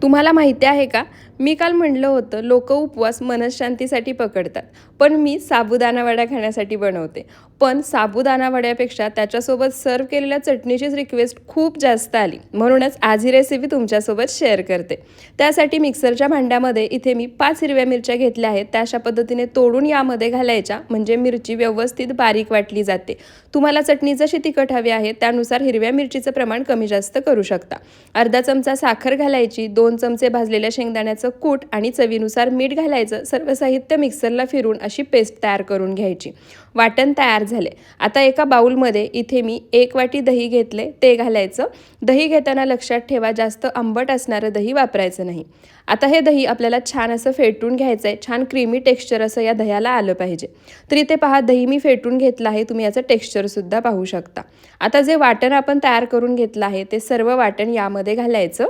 तुम्हाला माहिती आहे का? मी काल म्हणलं होतं लोक उपवास मनःशांतीसाठी पकडतात. पण मी साबुदाणा वडा खाण्यासाठी बनवते. पण साबुदाणा वड्यापेक्षा त्याच्यासोबत सर्व्ह केलेल्या चटणीचीच रिक्वेस्ट खूप जास्त आली. म्हणूनच आज ही रेसिपी तुमच्यासोबत शेअर करते. त्यासाठी मिक्सरच्या भांड्यामध्ये इथे मी 5 हिरव्या मिरच्या घेतल्या आहेत. त्या अशा पद्धतीने तोडून यामध्ये घालायच्या, म्हणजे मिरची व्यवस्थित बारीक वाटली जाते. तुम्हाला चटणी जशी तिखट हवी आहे त्यानुसार हिरव्या मिरचीचं प्रमाण कमी जास्त करू शकता. अर्धा चमचा साखर घालायची, 2 चमचे भाजलेल्या शेंगदाण्याचं कूट आणि चवीनुसार मीठ घालायचं. सर्व साहित्य मिक्सरला फिरून अशी पेस्ट तयार करून घ्यायची. वाटण तयार झाले. आता एका बाउलमध्ये इथे मी 1 वाटी दही घेतले, ते घालायचं. दही घेताना लक्षात ठेवा, जास्त आंबट असणारं दही वापरायचं नाही. आता हे दही आपल्याला छान असं फेटून घ्यायचं आहे. छान क्रीमी टेक्स्चर असं या दह्याला आलं पाहिजे. तर इथे पहा, दही मी फेटून घेतलं आहे. तुम्ही याचं टेक्स्चरसुद्धा पाहू शकता. आता जे वाटण आपण तयार करून घेतलं आहे ते सर्व वाटण यामध्ये घालायचं.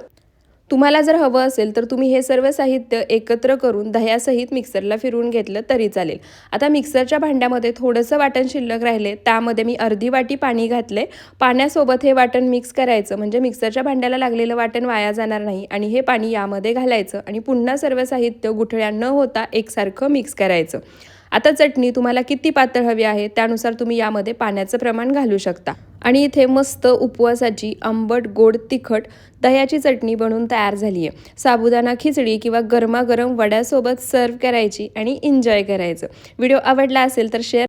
तुम्हाला जर हवं असेल तर तुम्ही हे सर्व साहित्य एकत्र करून दह्यासहित मिक्सरला फिरवून घेतलं तरी चालेल. आता मिक्सरच्या भांड्यामध्ये थोडंसं वाटण शिल्लक राहिले, त्यामध्ये मी अर्धी वाटी पाणी घातले. पाण्यासोबत हे वाटण मिक्स करायचं, म्हणजे मिक्सरच्या भांड्याला लागलेलं वाटण वाया जाणार नाही. आणि हे पाणी यामध्ये घालायचं आणि पुन्हा सर्व साहित्य गुठळ्या न होता एकसारखं मिक्स करायचं. आता चटणी तुम्हाला किती पातळ हवी आहे त्यानुसार तुम्ही यामध्ये पाण्याचं प्रमाण घालू शकता. आणि इथे मस्त उपवासाची आंबट गोड तिखट दह्याची चटणी बनवून तयार झाली आहे. साबुदाणा खिचडी किंवा गरमागरम वड्यासोबत सर्व करायची आणि एन्जॉय करायचं. व्हिडिओ आवडला असेल तर शेअर